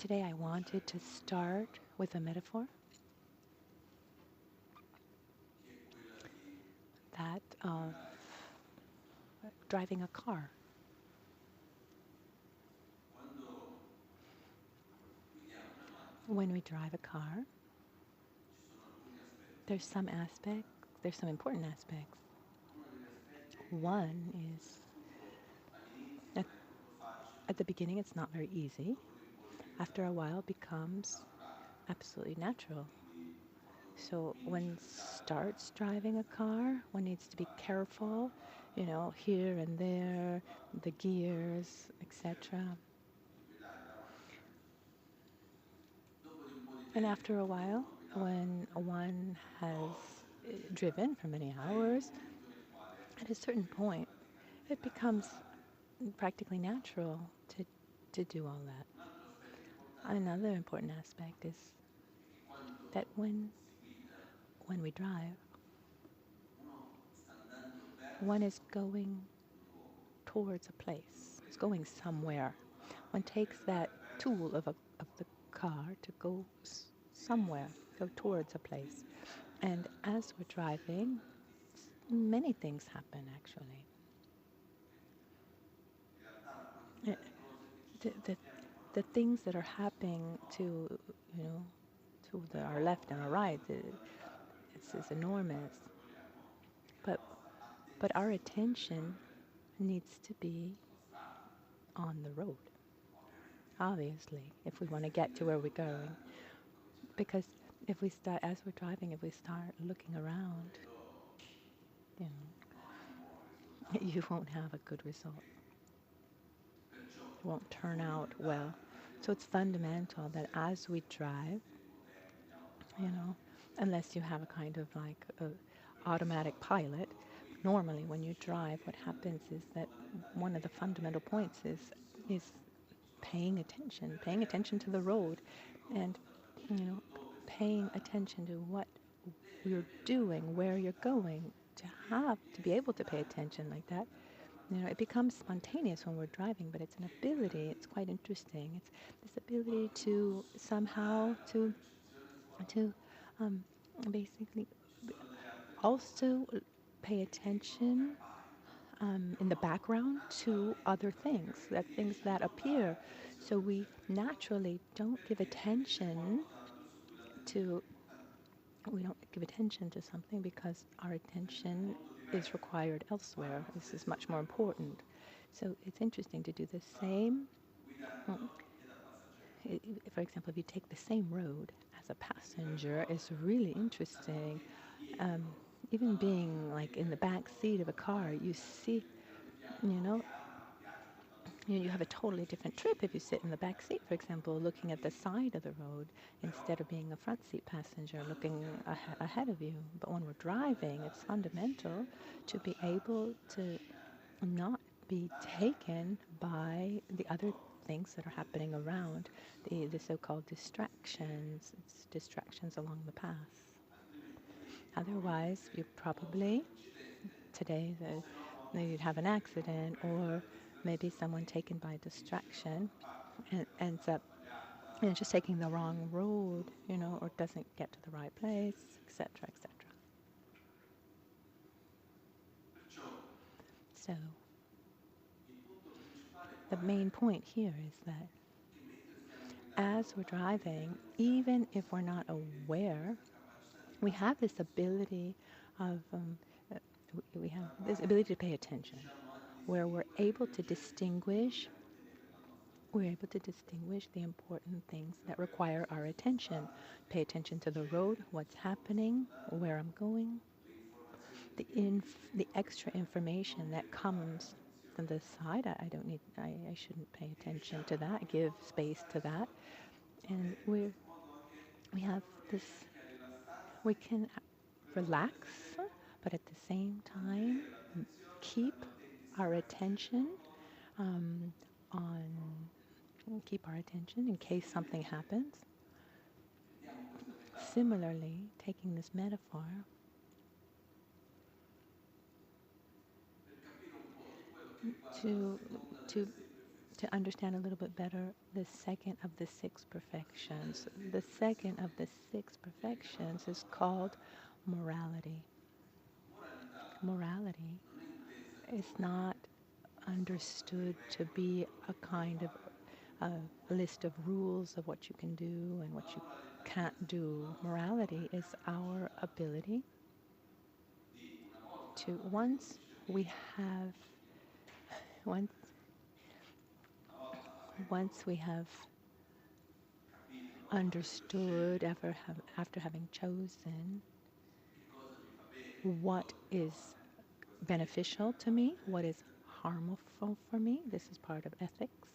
Today I wanted to start with a metaphor that of driving a car. When we drive a car, there's some aspects, there's some important aspects. One is that at the beginning it's not very easy. After a while it becomes absolutely natural. So when starts driving a car, one needs to be careful, here and there, the gears, etc. And after a while, when one has driven for many hours, at a certain point, it becomes practically natural to do all that. Another important aspect is that when we drive, one is going towards a place. It's going somewhere. One takes that tool of the car to go somewhere, go towards a place. And as we're driving, many things happen actually. The, the, the things that are happening to our left and our right, it's enormous. But our attention needs to be on the road, obviously, if we want to get to where we're going. Because if we start, as we're driving, if we start looking around, you won't have a good result. It won't turn out well. So it's fundamental that as we drive, unless you have a kind of like a automatic pilot, normally when you drive, what happens is that one of the fundamental points is paying attention to the road, and paying attention to what you're doing, where you're going. To be able to pay attention like that, it becomes spontaneous when we're driving, but it's an ability. It's quite interesting. It's this ability to somehow to basically also pay attention in the background to other things that appear. So we naturally don't give attention to something because our attention is required elsewhere. This is much more important. So it's interesting to do the same. For example, if you take the same road as a passenger, it's really interesting. Even being like in the back seat of a car, you see, you have a totally different trip if you sit in the back seat, for example, looking at the side of the road instead of being a front seat passenger looking ahead of you. But when we're driving, it's fundamental to be able to not be taken by the other things that are happening around, the so-called distractions. It's distractions along the path. Otherwise, you probably, today, you'd have an accident, or maybe someone taken by distraction and ends up just taking the wrong road, or doesn't get to the right place, etc., etc. So the main point here is that as we're driving, even if we're not aware, we have this ability of we have this ability to pay attention, where we're able to distinguish the important things that require our attention. Pay attention to the road, what's happening, where I'm going, the extra information that comes from the side. I shouldn't pay attention to that. Give space to that, and we have this. We can relax, but at the same time keep our attention keep our attention in case something happens. Similarly, taking this metaphor, to to understand a little bit better the second of the six perfections. The second of the six perfections is called morality. Morality is not understood to be a kind of a list of rules of what you can do and what you can't do. Morality is our ability to we have once once we have understood after having chosen what is beneficial to me, what is harmful for me, this is part of ethics,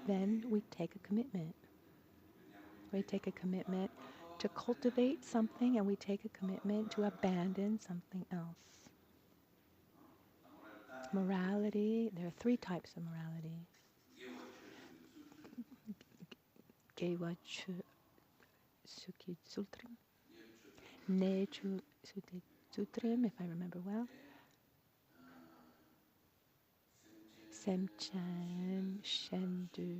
then we take a commitment. We take a commitment to cultivate something, and we take a commitment to abandon something else. Morality, there are three types of morality. Gewa Sukhi Sutrim, Nechu Sukhi Sutrim, if I remember well, Semchan Shendu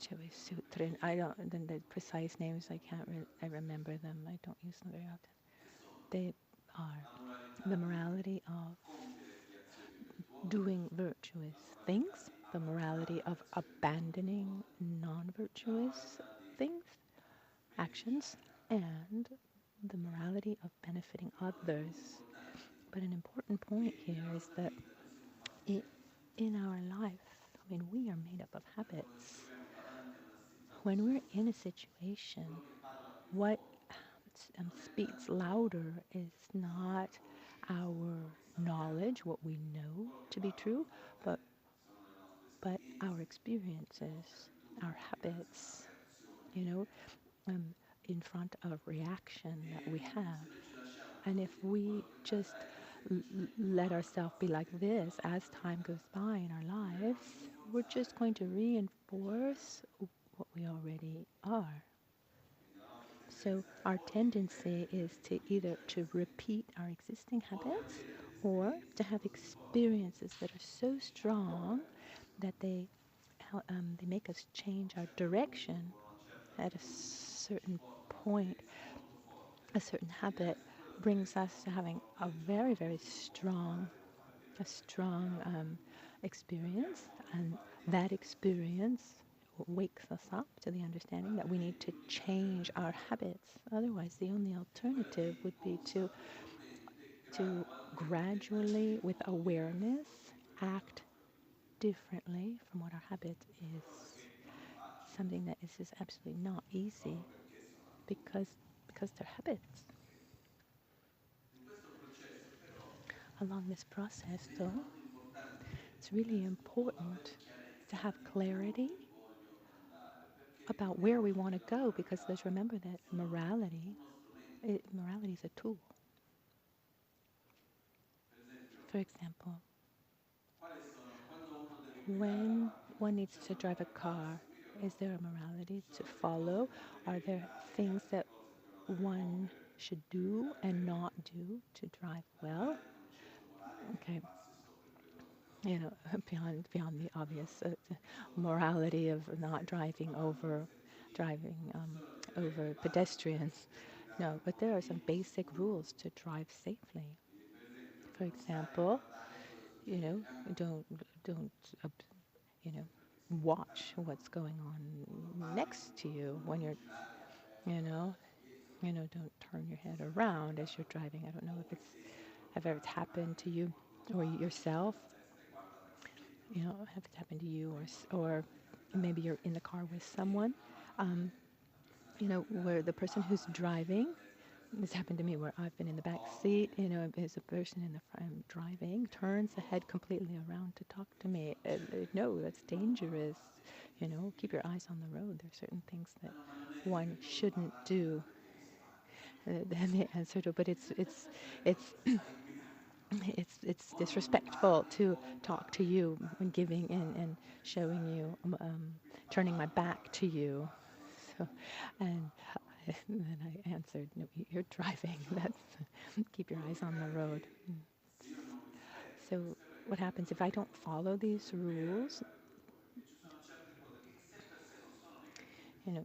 Chewe Sutrin. I don't, then the precise names, I remember them. I don't use them very often. They are the morality of doing virtuous things, the morality of abandoning non-virtuous things, actions, and the morality of benefiting others. But an important point here is that in our life, I mean, we are made up of habits. When we're in a situation, what speaks louder is not our knowledge, what we know to be true, but our experiences, our habits, you know, in front of reaction that we have. And if we just let ourselves be like this as time goes by in our lives, we're just going to reinforce what we already are. So our tendency is to either to repeat our existing habits or to have experiences that are so strong that they make us change our direction at a certain point. A certain habit brings us to having a very, very strong, experience, and that experience wakes us up to the understanding that we need to change our habits. Otherwise, the only alternative would be to gradually, with awareness, act differently from what our habit is. Something that is just absolutely not easy because they're habits. Along this process, though, it's really important to have clarity about where we want to go, because let's remember that morality is a tool. For example, when one needs to drive a car, is there a morality to follow? Are there things that one should do and not do to drive well? Okay, beyond the obvious morality of not driving over pedestrians. No, but there are some basic rules to drive safely. For example, you know, don't you know, watch what's going on next to you when you're, you know, don't turn your head around as you're driving. I don't know if it's happened to you or yourself. Have it happened to you, or maybe you're in the car with someone, where the person who's driving, this happened to me where I've been in the back seat, as a person in the front driving turns the head completely around to talk to me. No, that's dangerous. Keep your eyes on the road. There are certain things that one shouldn't do. Then the answer to, but it's it's disrespectful to talk to you when giving and showing you, turning my back to you. So, and then I answered, "No, you're driving. That's keep your eyes on the road." So, what happens if I don't follow these rules? you know,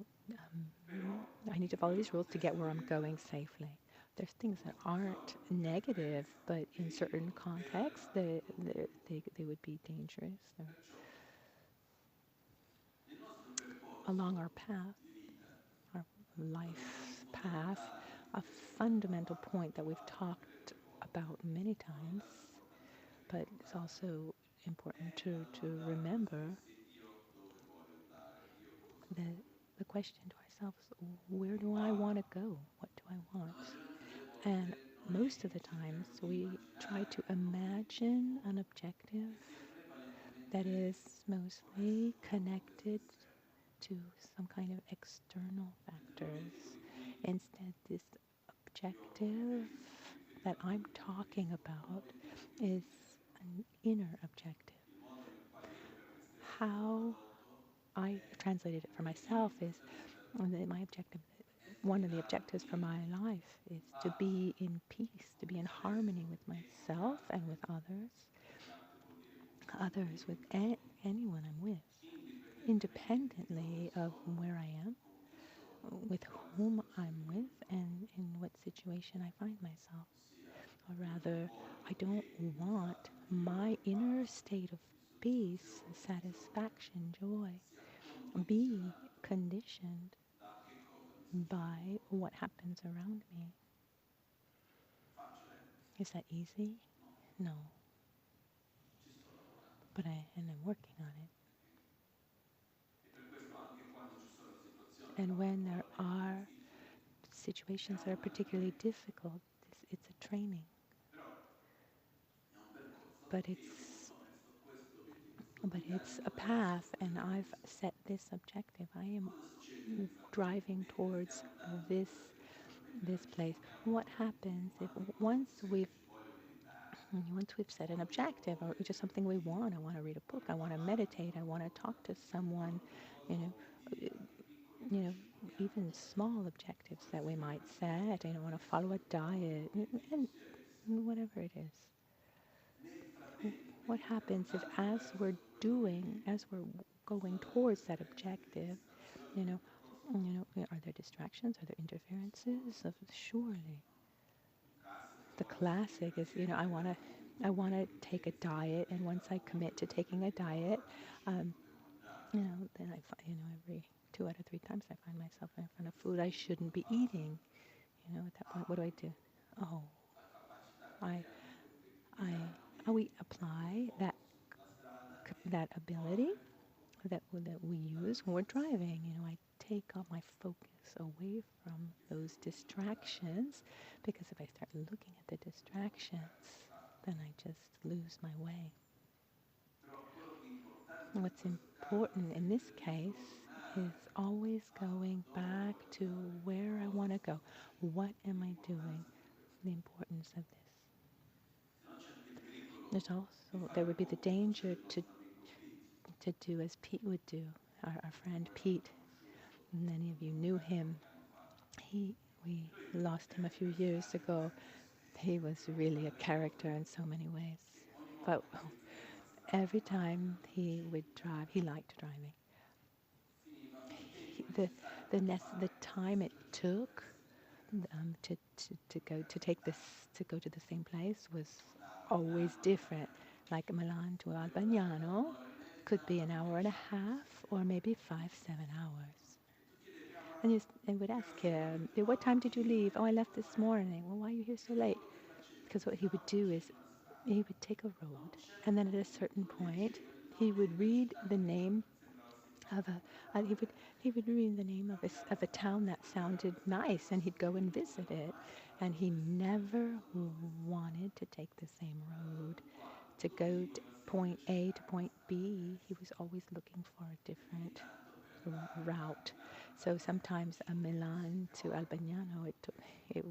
I need to follow these rules to get where I'm going safely. There's things that aren't negative, but in certain contexts, they would be dangerous. Along our path, our life path, a fundamental point that we've talked about many times, but it's also important to remember that the question to ourselves, where do I want to go? What do I want? And most of the times we try to imagine an objective that is mostly connected to some kind of external factors. Instead, this objective that I'm talking about is an inner objective. How I translated it for myself is that my objective, one of the objectives for my life is to be in peace, to be in harmony with myself and with others with anyone I'm with, independently of where I am, with whom I'm with, and in what situation I find myself. Or rather, I don't want my inner state of peace, satisfaction, joy, be conditioned by what happens around me. Is that easy? No. And I'm working on it. And when there are situations that are particularly difficult, it's a training. But it's a path, and I've set this objective. I am driving towards this this place. What happens if once we've set an objective, or just something we want? I want to read a book. I want to meditate. I want to talk to someone. You know, you know, even small objectives that we might set. I want to follow a diet, and whatever it is. What happens is as we're going towards that objective, you know, are there distractions? Are there interferences? Surely. The classic is, I want to take a diet, and once I commit to taking a diet, um, then every 2 out of 3 times I find myself in front of food I shouldn't be eating. At that point, what do I do? Oh, I, we apply that ability that we use when we're driving. I take all my focus away from those distractions, because if I start looking at the distractions, then I just lose my way. And what's important in this case is always going back to where I want to go. What am I doing? The importance of this. There would be the danger to do as Pete would do, our friend Pete. Many of you knew him. We lost him a few years ago. He was really a character in so many ways. But every time he would drive, he liked driving. The time it took to go to the same place was always different. Like Milan to Albagnano could be an hour and a half, or maybe 5-7 hours. And would ask him, what time did you leave? Oh, I left this morning. Well, why are you here so late? Because what he would do is he would take a road, and then at a certain point, he would read the name of he would read the name of a town that sounded nice, and he'd go and visit it. And he never wanted to take the same road to go to point A to point B. He was always looking for a different route. So sometimes a Milan to Albagnano, it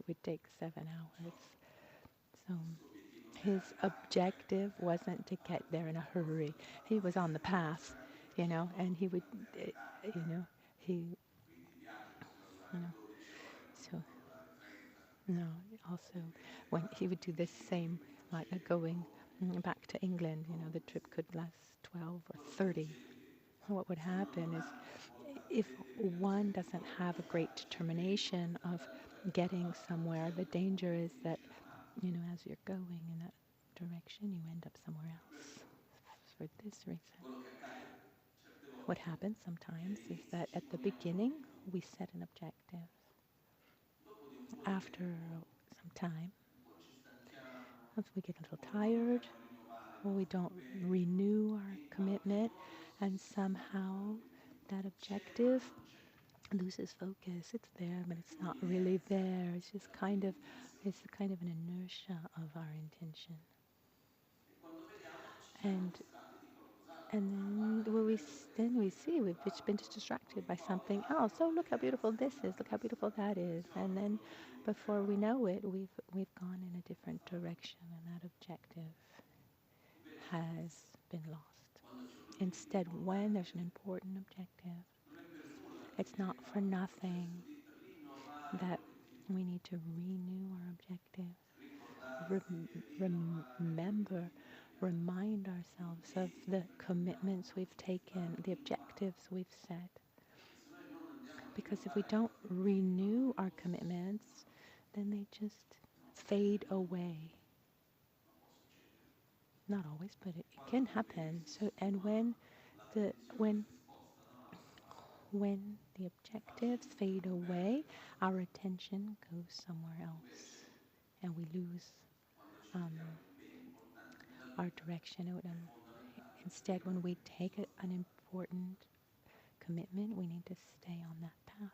would take 7 hours. So his objective wasn't to get there in a hurry. He was on the path, and he would, so, no, also when he would do this same, like going back to England, the trip could last 12 or 30. What would happen is if one doesn't have a great determination of getting somewhere, the danger is that, as you're going in that direction, you end up somewhere else. For this reason, what happens sometimes is that at the beginning, we set an objective. After some time, if we get a little tired, or we don't renew our commitment, and somehow that objective loses focus. It's there, but it's not really there. It's kind of an inertia of our intention. And then we see we've just been distracted by something else. Oh, look how beautiful this is. Look how beautiful that is. And then before we know it, we've gone in a different direction, and that objective has been lost. Instead, when there's an important objective, it's not for nothing that we need to renew our objective. Remember, remind ourselves of the commitments we've taken, the objectives we've set. Because if we don't renew our commitments, then they just fade away. Not always, but it can happen. So, and the when when the objectives fade away, our attention goes somewhere else, and we lose um, our direction. Instead, when we take an important commitment, we need to stay on that path.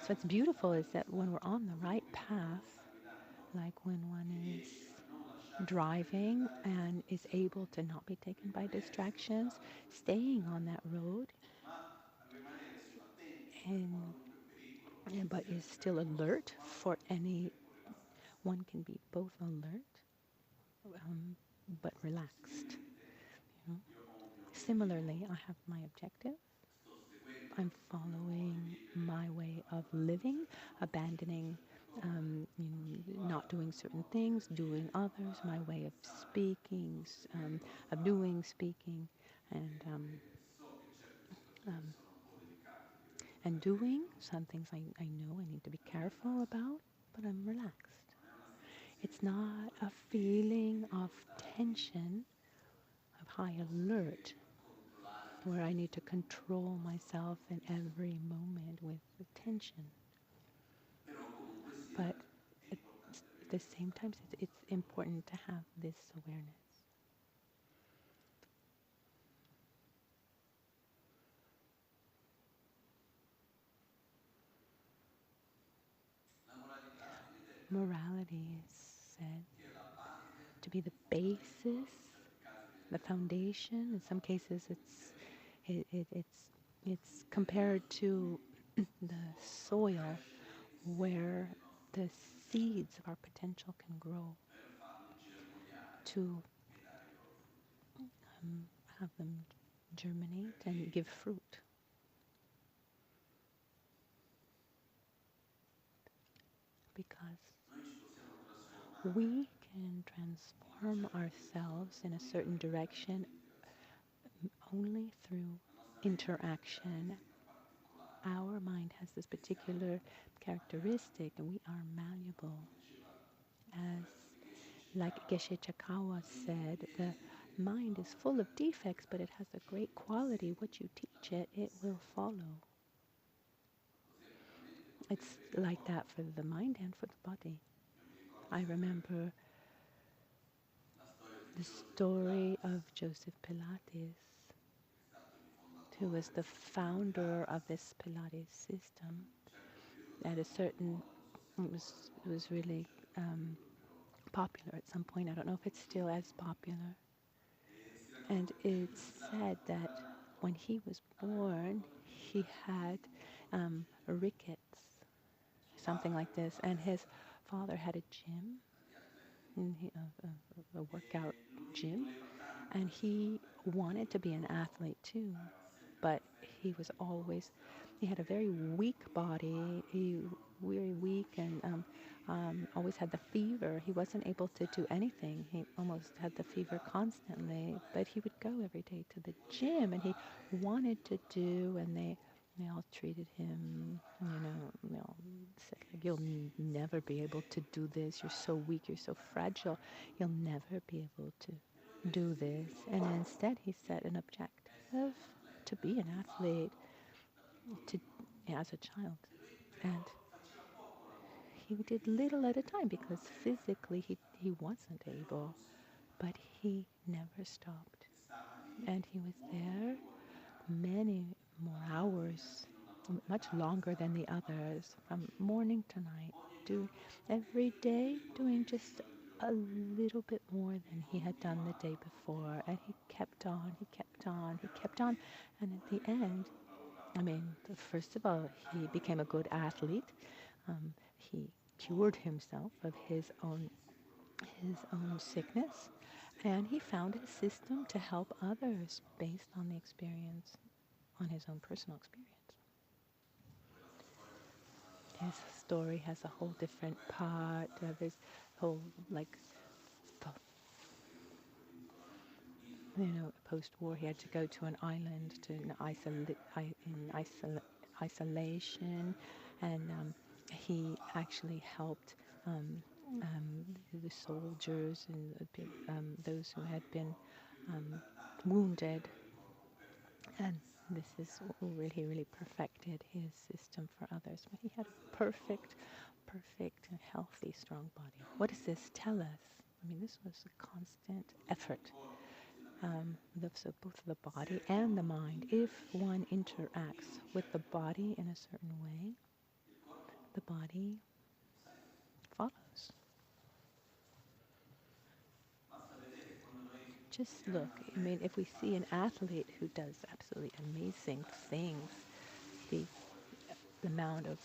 So what's beautiful is that when we're on the right path, like when one is driving and is able to not be taken by distractions, staying on that road, and but is still alert for any. One can be both alert, but relaxed. You know? Similarly, I have my objective. I'm following my way of living, abandoning, not doing certain things, doing others, my way of speaking, of doing, speaking, and um, and doing some things I know I need to be careful about, but I'm relaxed. It's not a feeling of tension, of high alert, where I need to control myself in every moment with attention. But at the same time, it's important to have this awareness. Morality is said to be the basis, the foundation. In some cases, it's compared to the soil where the seeds of our potential can grow, to have them germinate and give fruit. Because we can transform ourselves in a certain direction only through interaction. Our mind has this particular characteristic, and we are malleable. As like Geshe Chakawa said, the mind is full of defects, but it has a great quality. What you teach it, it will follow. It's like that for the mind and for the body. I remember the story of Joseph Pilates, who was the founder of this Pilates system. At a certain, it was really popular at some point. I don't know if it's still as popular. And it's said that when he was born, he had rickets, something like this, and his father had a gym, and a workout gym, and he wanted to be an athlete too, but he had a very weak body, very weak, and always had the fever. He wasn't able to do anything. He almost had the fever constantly, but he would go every day to the gym, and he wanted to do, and They all treated him, they all said, like, you'll never be able to do this. You're so weak. You're so fragile. You'll never be able to do this. And instead, he set an objective to be an athlete to, as a child. And he did little at a time because physically he wasn't able, but he never stopped. And he was there many more hours, much longer than the others, from morning to night, doing every day, doing just a little bit more than he had done the day before. And he kept on, he kept on, he kept on. And at the end, I mean, first of all, he became a good athlete. He cured himself of his own sickness, and he found a system to help others based on the experience, on his own personal experience. His story has a whole different part of his whole, like, post-war, he had to go to an island to isolation, and he actually helped um, um, the soldiers and those who had been um, wounded, and this is really, really perfected his system for others. But he had a perfect and healthy, strong body. What does this tell us? I mean, this was a constant effort, so both the body and the mind. If one interacts with the body in a certain way, the body follows. Just look. I mean, if we see an athlete who does absolutely amazing things, the amount of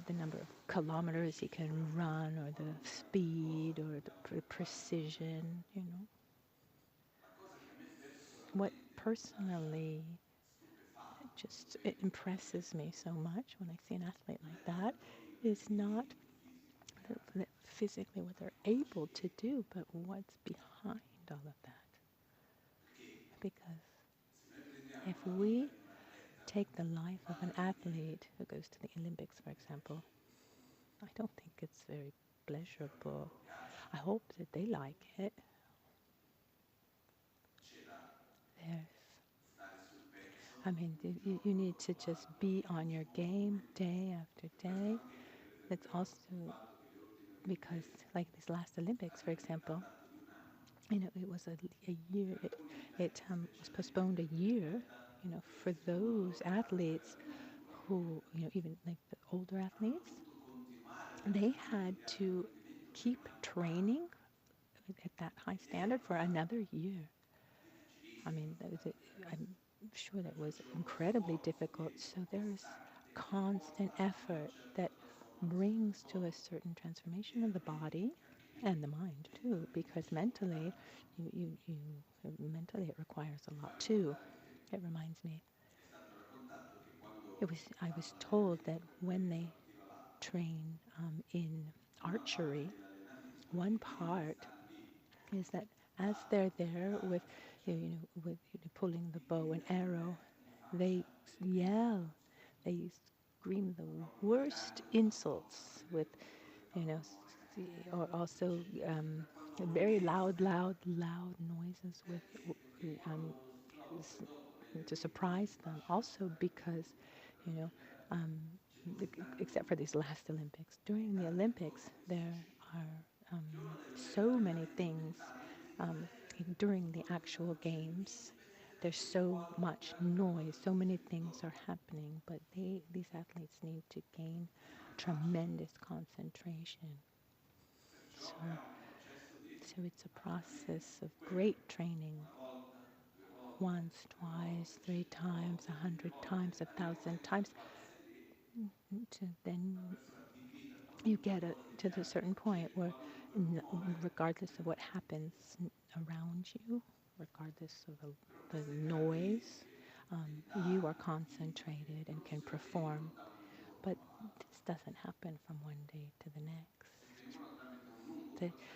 the number of kilometers he can run, or the speed, or the precision, what personally just it impresses me so much when I see an athlete like that is not physically what they're able to do, but what's behind all of that. Because if we take the life of an athlete who goes to the Olympics, for example, I don't think it's very pleasurable. I hope that they like it. There's, I mean, you need to just be on your game day after day. It's also because, like these last Olympics, for example, it was a year, it was postponed a year, for those athletes who, even like the older athletes, they had to keep training at that high standard for another year. I mean, I'm sure that was incredibly difficult. So there's constant effort that brings to a certain transformation of the body and the mind too, because mentally it requires a lot too. It reminds me, I was told that when they train in archery, one part is that as they're there with, pulling the bow and arrow, they yell, they scream the worst insults with, or also very loud noises with, um, to surprise them. Also because, you know, um, except for these last Olympics, during the Olympics there are so many things um, during the actual games. There's so much noise, so many things are happening, but these athletes need to gain tremendous concentration. So, so it's a process of great training. Once, twice, 3 times, 100 times, 1,000 times. Then you get to the certain point where, regardless of what happens around you, regardless of the noise, you are concentrated and can perform. But this doesn't happen from one day to the next.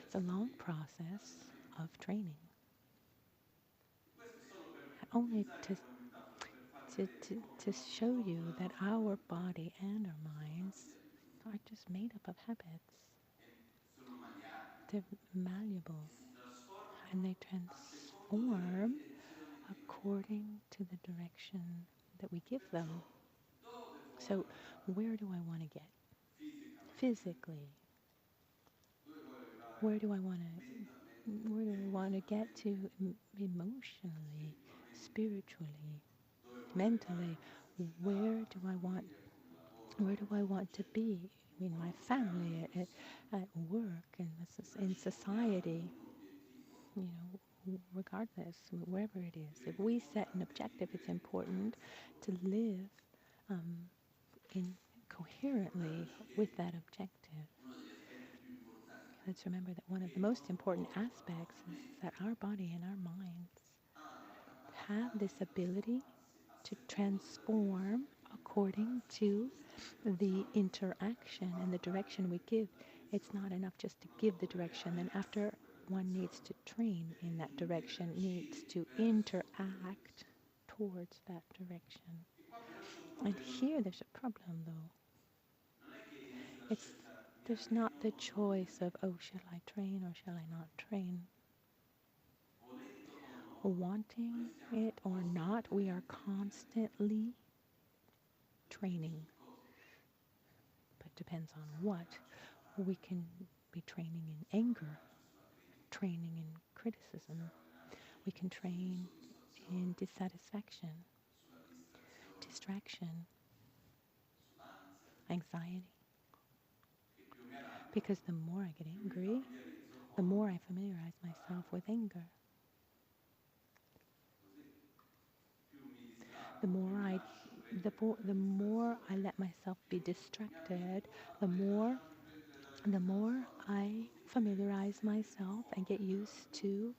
It's a long process of training. Only to to show you that our body and our minds are just made up of habits. They're malleable and they transform according to the direction that we give them. So, where do I want to get? Physically, where do I want to get to emotionally, spiritually, mentally? Where do I want to be in my family, at work, in society? You know, regardless, wherever it is. If we set an objective, it's important to live um, in coherently with that objective. Let's remember that one of the most important aspects is that our body and our minds have this ability to transform according to the interaction and the direction we give. It's not enough just to give the direction, and after one needs to train in that direction, needs to interact towards that direction. And here there's a problem though. It's There's not the choice of, oh, shall I train or shall I not train? Wanting it or not, we are constantly training. But depends on what. We can be training in anger, training in criticism. We can train in dissatisfaction, distraction, anxiety. Because the more I get angry, the more I familiarize myself with anger. The more I let myself be distracted, the more I familiarize myself and get used to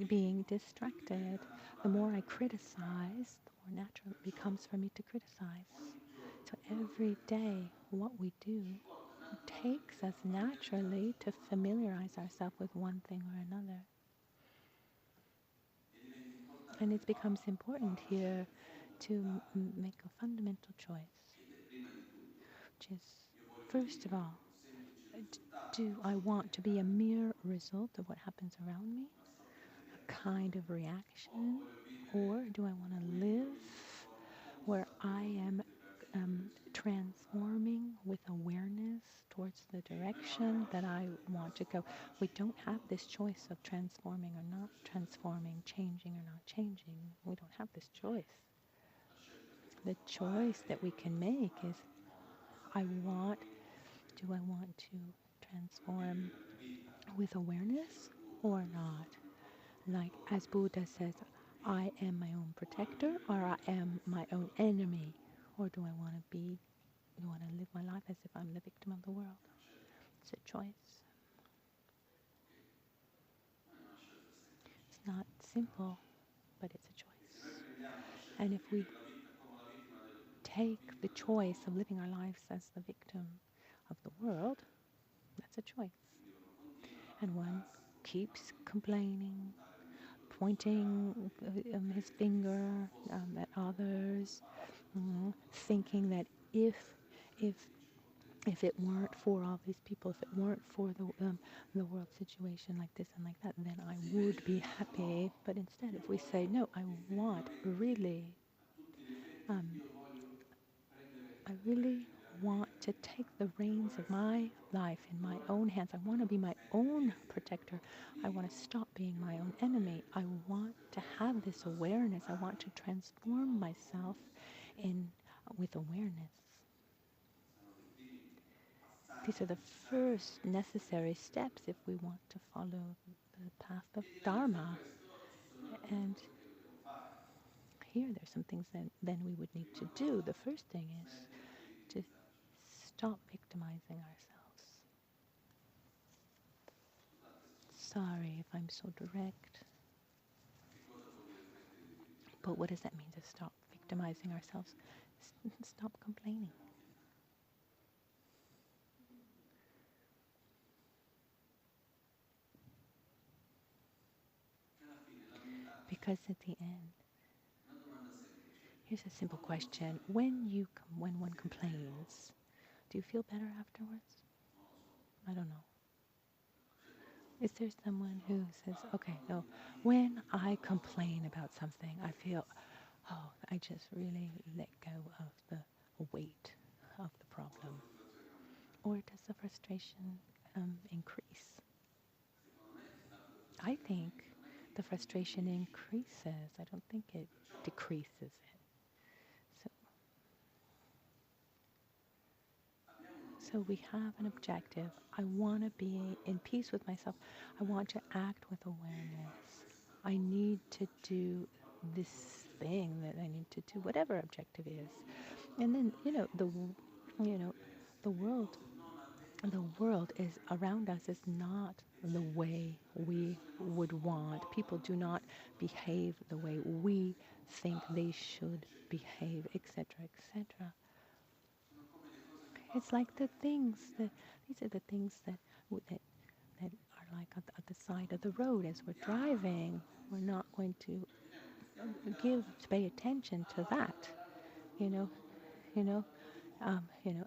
being distracted. The more I criticize, the more natural it becomes for me to criticize. So every day, what we do takes us naturally to familiarize ourselves with one thing or another. And it becomes important here to make a fundamental choice, which is, first of all, do I want to be a mere result of what happens around me, a kind of reaction, or do I want to live where I am transforming with awareness towards the direction that I want to go? We don't have this choice of transforming or not transforming, changing or not changing. We don't have this choice. The choice that we can make is, do I want to transform with awareness or not? Like as Buddha says, I am my own protector or I am my own enemy? Or do I want to live my life as if I'm the victim of the world? It's a choice. It's not simple, but it's a choice. And if we take the choice of living our lives as the victim of the world, that's a choice. And one keeps complaining, pointing his finger at others, thinking that if it weren't for all these people, if it weren't for the world situation like this and like that, then I would be happy. But instead, if we say, no, I really want to take the reins of my life in my own hands. I want to be my own protector. I want to stop being my own enemy. I want to have this awareness. I want to transform myself with awareness. These are the first necessary steps if we want to follow the path of Dharma. And here there's some things that then we would need to do. The first thing is to stop victimizing ourselves. Sorry if I'm so direct, but what does that mean, to stop victimizing ourselves? Stop complaining. Because at the end, Here's a simple question. When one complains, do you feel better afterwards? I don't know. Is there someone who says, okay, no, when I complain about something, I feel, oh, I just really let go of the weight of the problem? Or does the frustration increase? I think the frustration increases. I don't think it decreases it. So, so we have an objective. I want to be in peace with myself. I want to act with awareness. I need to do this thing that I need to do, whatever objective is. And then, you know, the world the world is around us is not the way we would want. People do not behave the way we think they should behave, etc., etc. It's like these are the things that are like at the side of the road as we're driving. We're not going to pay attention to that, you know, you know.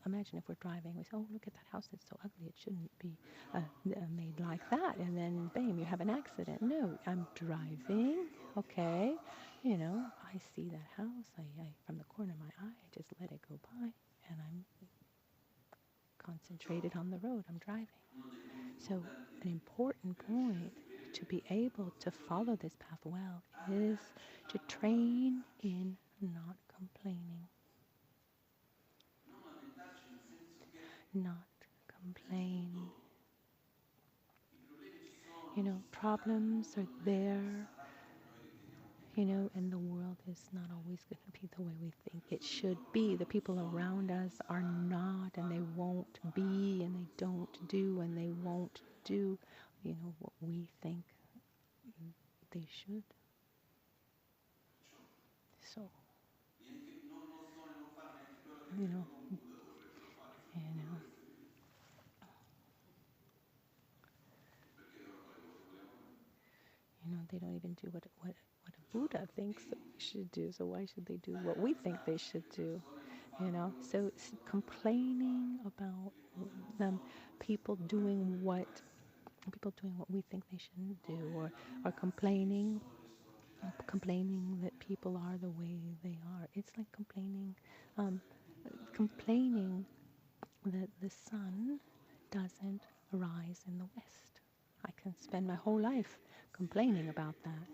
Imagine if we're driving, we say, "Oh, look at that house! It's so ugly. It shouldn't be made like that." And then, bam, you have an accident. No, I'm driving. Okay, I see that house. I from the corner of my eye, I just let it go by, and I'm concentrated on the road. I'm driving. So, an important point to be able to follow this path well is to train in not complaining. Not complain. Problems are there, and the world is not always going to be the way we think it should be. The people around us are not, and they won't be, and they don't do, and they won't do, what we think they should. So, you know, you know, they don't even do what a Buddha thinks that we should do. So why should they do what we think they should do? So it's complaining about them, people doing what we think they shouldn't do, or complaining that people are the way they are. It's like um, complaining that the sun doesn't rise in the west. I can spend my whole life complaining about that.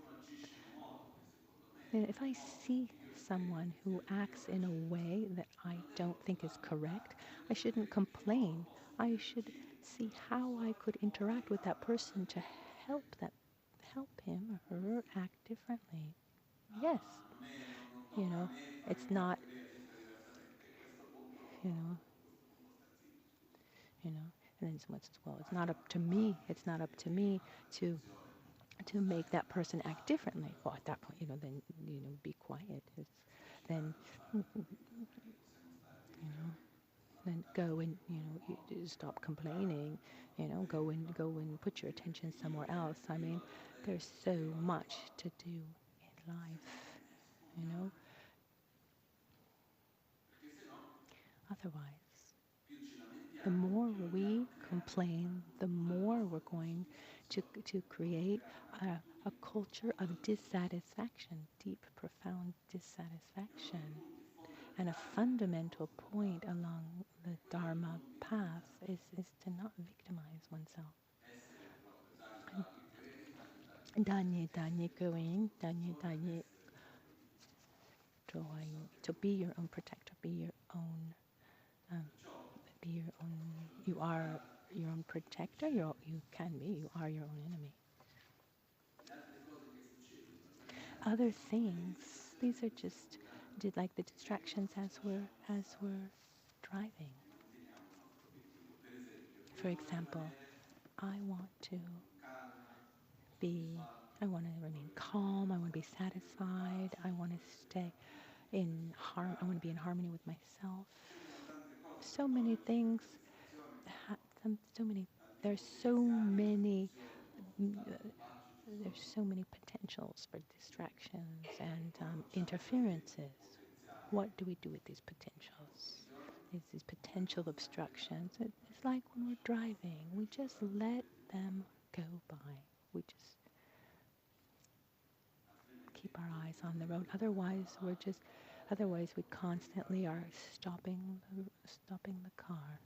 And if I see someone who acts in a way that I don't think is correct, I shouldn't complain. I should see how I could interact with that person to help him or her act differently. Yes, you know, it's not, you know, you know. And then someone says, "Well, it's not up to me. It's not up to me to make that person act differently." Well, at that point, then be quiet. Then you know, then go and you stop complaining. Go and put your attention somewhere else. I mean, there's so much to do in life. You know, otherwise, the more we complain, the more we're going to create a culture of dissatisfaction, deep, profound dissatisfaction. And a fundamental point along the Dharma path is to not victimize oneself. Danye, danye, going, danye, danye, drawing. To be your own protector, um, be your own, you are your own protector, you can be, you are your own enemy. Other things, these are just like the distractions as we're driving. For example, I want to I want to remain calm, I want to be satisfied, I want to stay I want to be in harmony with myself. So many things, so many, there's so many, there's so many potentials for distractions and interferences. what do we do with these potentials? These potential obstructions. It's like when we're driving, we just let them go by. We just keep our eyes on the road. Otherwise we constantly are stopping the car,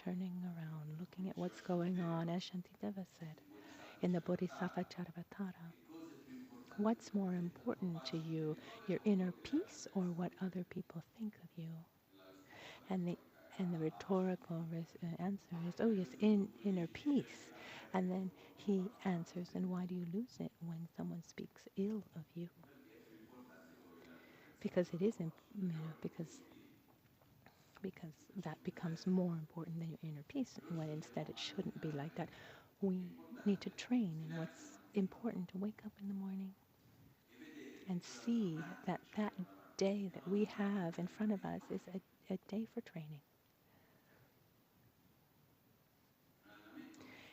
turning around, looking at what's going on, as Shantideva said in the Bodhisattva Charvatara. What's more important to you, your inner peace or what other people think of you? And the rhetorical answer is, oh yes, inner peace. And then he answers, and why do you lose it when someone speaks ill of you? Because it isn't, because that becomes more important than your inner peace, when instead it shouldn't be like that. We need to train in what's important, to wake up in the morning and see that that day that we have in front of us is a day for training.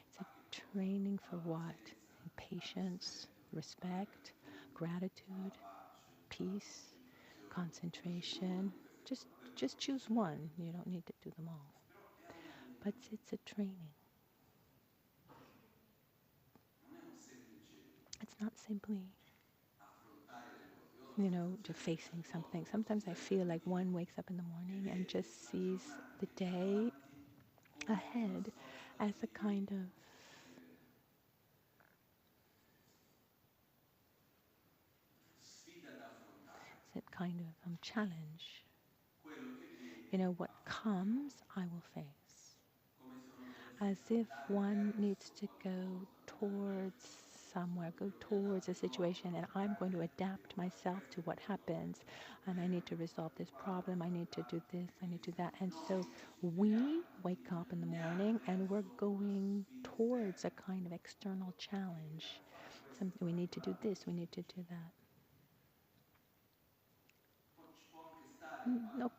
It's a training for what? Patience, respect, gratitude, peace, concentration. Just choose one. You don't need to do them all. But it's a training. It's not simply, to facing something. Sometimes I feel like one wakes up in the morning and just sees the day ahead as a kind of challenge. What comes, I will face. As if one needs to go towards somewhere, go towards a situation, and I'm going to adapt myself to what happens, and I need to resolve this problem, I need to do this, I need to do that. And so we wake up in the morning and we're going towards a kind of external challenge. We need to do this, we need to do that. No,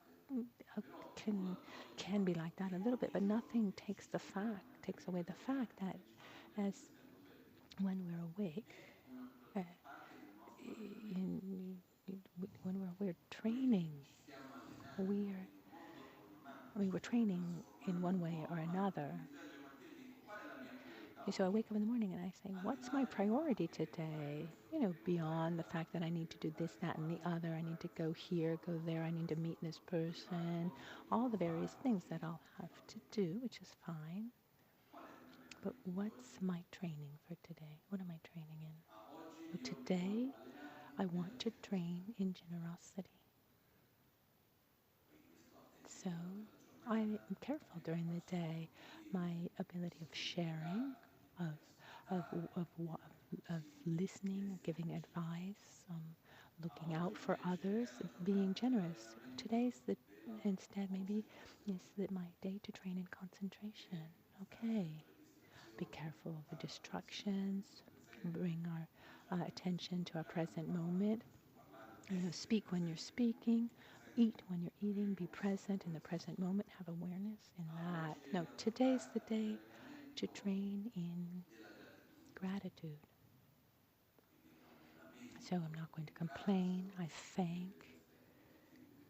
can be like that a little bit, but nothing takes away the fact that as when we're awake, uh, when we're training, we're training in one way or another. So I wake up in the morning and I say, what's my priority today? Beyond the fact that I need to do this, that, and the other. I need to go here, go there. I need to meet this person. All the various things that I'll have to do, which is fine. But what's my training for today? What am I training in? Well, today, I want to train in generosity. So I am careful during the day. My ability of sharing, of listening, giving advice, looking out for others, being generous. Today's instead maybe is my day to train in concentration. Okay. Be careful of the distractions. Bring our attention to our present moment. Speak when you're speaking. Eat when you're eating. Be present in the present moment. Have awareness in that. No, today's the day to train in gratitude. So I'm not going to complain. I thank.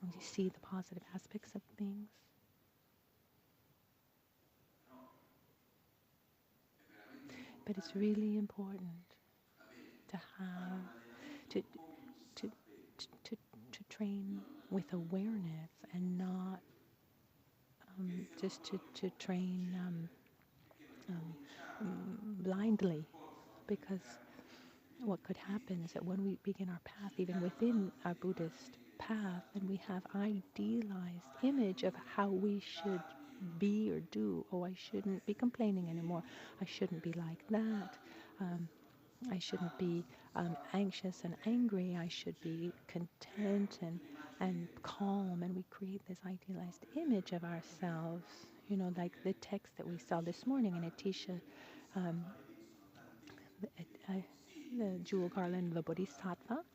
You see the positive aspects of things. But it's really important to have to train with awareness and not just to train blindly, because what could happen is that when we begin our path, even within our Buddhist path, and we have idealized image of how we should be or do. Oh, I shouldn't be complaining anymore. I shouldn't be like that. I shouldn't be anxious and angry. I should be content and calm. And we create this idealized image of ourselves, like the text that we saw this morning in Atisha, the Jewel Garland of the Bodhisattva.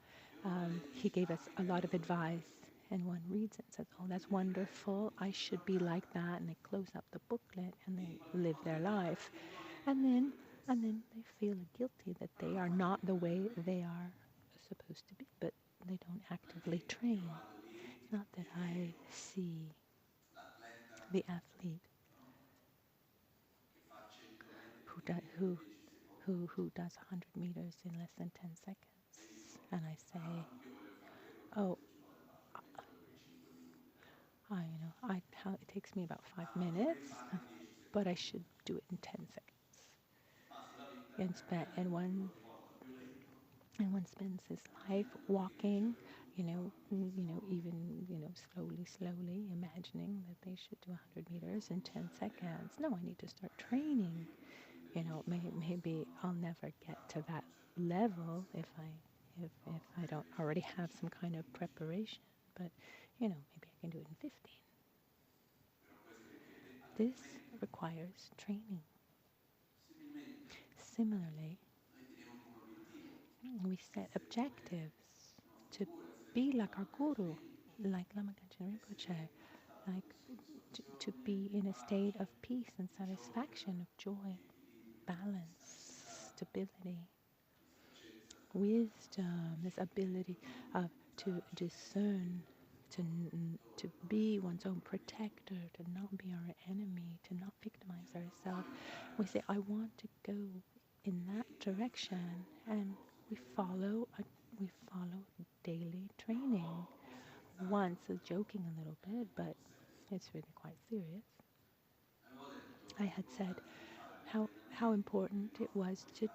He gave us a lot of advice. And one reads it and says, oh, that's wonderful. I should be like that. And they close up the booklet and they live their life. And then they feel guilty that they are not the way they are supposed to be, but they don't actively train. not that I see the athlete who who does 100 meters in less than 10 seconds, and I say, oh, how it takes me about 5 minutes, but I should do it in 10 seconds. And one spends his life walking, even, slowly, imagining that they should do 100 meters in 10 seconds. No, I need to start training. Maybe I'll never get to that level if I don't already have some kind of preparation. But, maybe I can do it in 15. This requires training. Similarly, we set objectives to be like our guru, like Lama Michel Rinpoche, like to be in a state of peace and satisfaction, of joy, balance, stability, wisdom, this ability of to discern, to be one's own protector, to not be our enemy, to not victimize ourselves. We say, I want to go in that direction, and we follow daily training. Once joking a little bit, but it's really quite serious. I had said how important it was to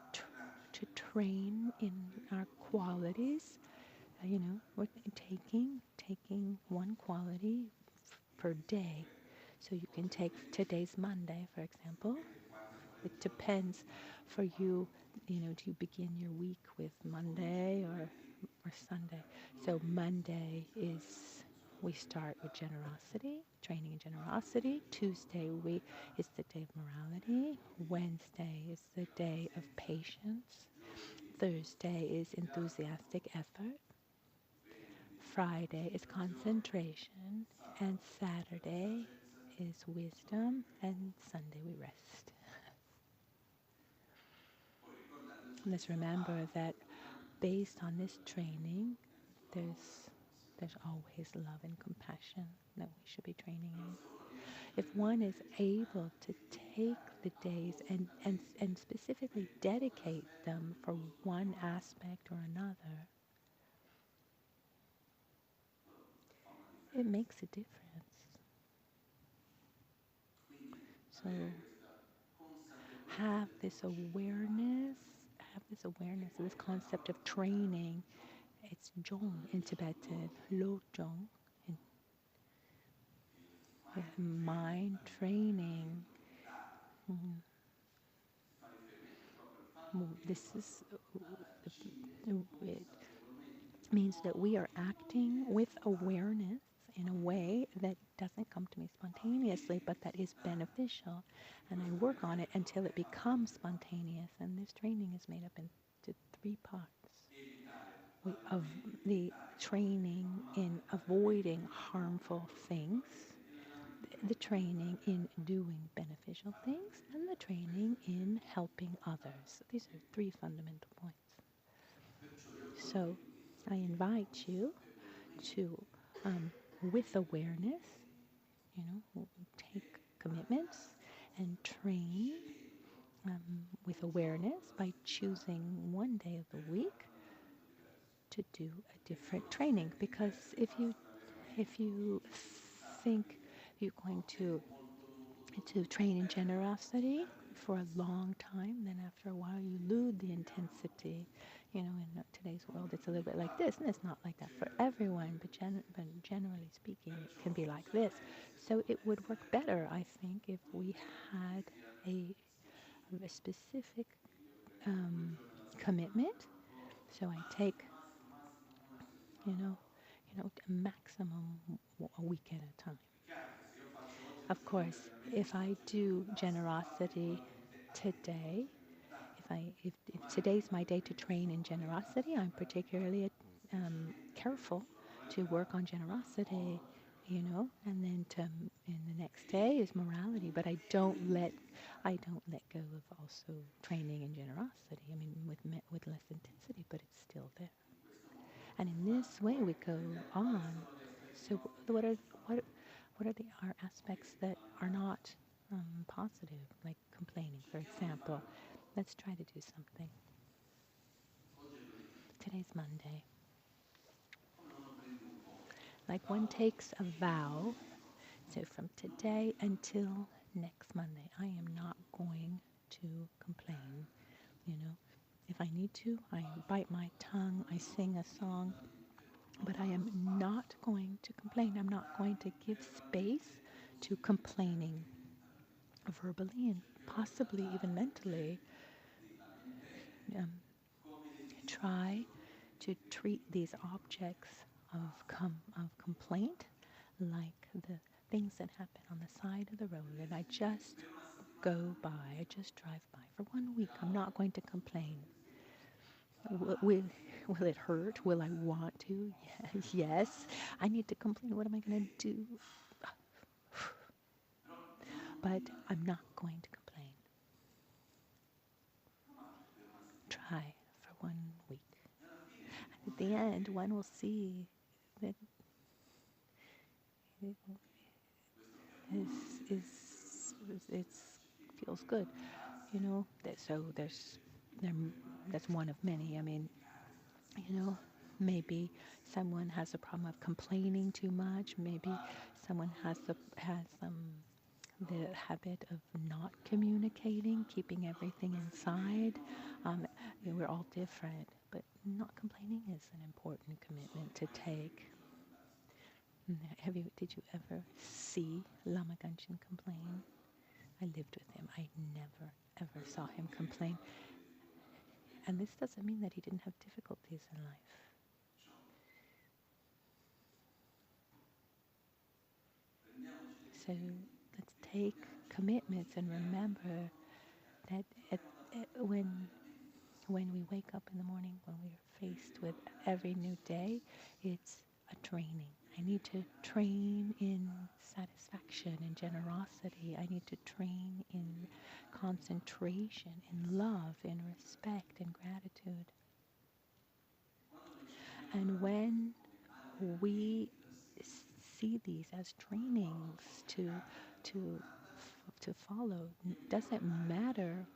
train in our qualities. We're taking one quality per day. So you can take today's Monday, for example. It depends for you. Do you begin your week with Monday or Sunday? So Monday we start with generosity, training in generosity. Tuesday is the day of morality. Wednesday is the day of patience. Thursday is enthusiastic effort. Friday is concentration. And Saturday is wisdom. And Sunday we rest. Let's remember that based on this training, there's always love and compassion that we should be training in. If one is able to take the days and specifically dedicate them for one aspect or another, it makes a difference. So have this awareness, of this concept of training. It's Jong in Tibetan, Lo Jong, in mind training. This is it means that we are acting with awareness in a way that doesn't come to me spontaneously, but that is beneficial. And I work on it until it becomes spontaneous. And this training is made up into 3 parts. Of the training in avoiding harmful things, the training in doing beneficial things, and the training in helping others. These are 3 fundamental points. So I invite you to, with awareness, take commitments and train with awareness by choosing one day of the week to do a different training. Because if you think you're going to train in generosity for a long time, then after a while you lose the intensity. In today's world, it's a little bit like this, and it's not like that for everyone, but generally speaking, it can be like this. So it would work better, I think, if we had a specific commitment. So I take, a maximum a week at a time. Of course, if I do generosity today, if today's my day to train in generosity, I'm particularly careful to work on generosity, and then and the next day is morality. But I don't let go of also training in generosity. I mean, with less intensity, but it's still there. And in this way, we go on. So what are what what are the our aspects that are not positive, like complaining, for example? Let's try to do something. Today's Monday. Like one takes a vow. So from today until next Monday, I am not going to complain. You know, if I need to, I bite my tongue, I sing a song, but I am not going to complain. I'm not going to give space to complaining verbally and possibly even mentally. Um, try to treat these objects of complaint like the things that happen on the side of the road, and I just go by, I just drive by. For 1 week, I'm not going to complain. Will it hurt? Will I want to? Yes. I need to complain. What am I going to do? But I'm not going to complain. Try for 1 week. And at the end, one will see that it it feels good. So there, that's one of many. I mean, maybe someone has a problem of complaining too much. Maybe someone has the habit of not communicating, keeping everything inside. We're all different, but not complaining is an important commitment to take. Did you ever see Lama complain? I lived with him. I never, ever saw him complain. And this doesn't mean that he didn't have difficulties in life. So let's take commitments and remember that when we wake up in the morning, when we're faced with every new day, it's a training. I need to train in satisfaction and generosity. I need to train in concentration, in love, in respect, in gratitude. And when we see these as trainings to follow, doesn't matter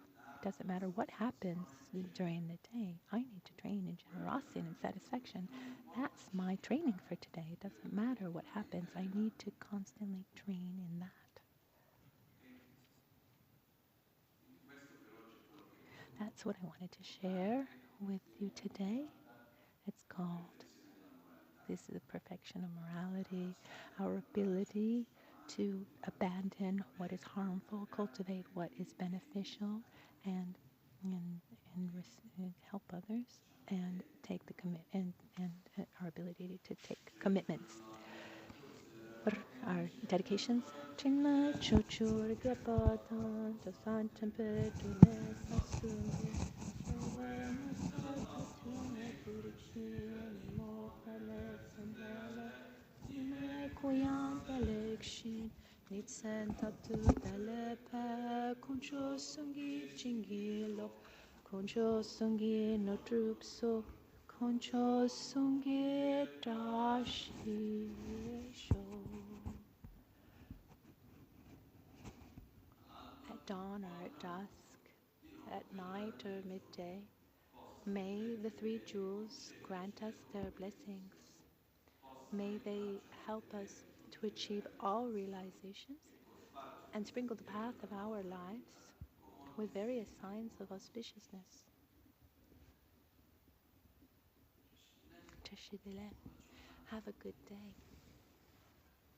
what happens during the day. I need to train in generosity and satisfaction. That's my training for today. It doesn't matter what happens. I need to constantly train in that. That's what I wanted to share with you today. It's called, this is the perfection of morality, our ability to abandon what is harmful, cultivate what is beneficial, and help others, and take the and our ability to take commitments. Our dedications. Chinma chochur grapata to santampe to nesasu koyan election nitsen tatu dalepa concho sungi chingilo concho sungi no trupso concho sungi dashi sho. At dawn or at dusk, at night or midday, may the three jewels grant us their blessings. May they help us to achieve all realizations and sprinkle the path of our lives with various signs of auspiciousness. Tashidile, have a good day.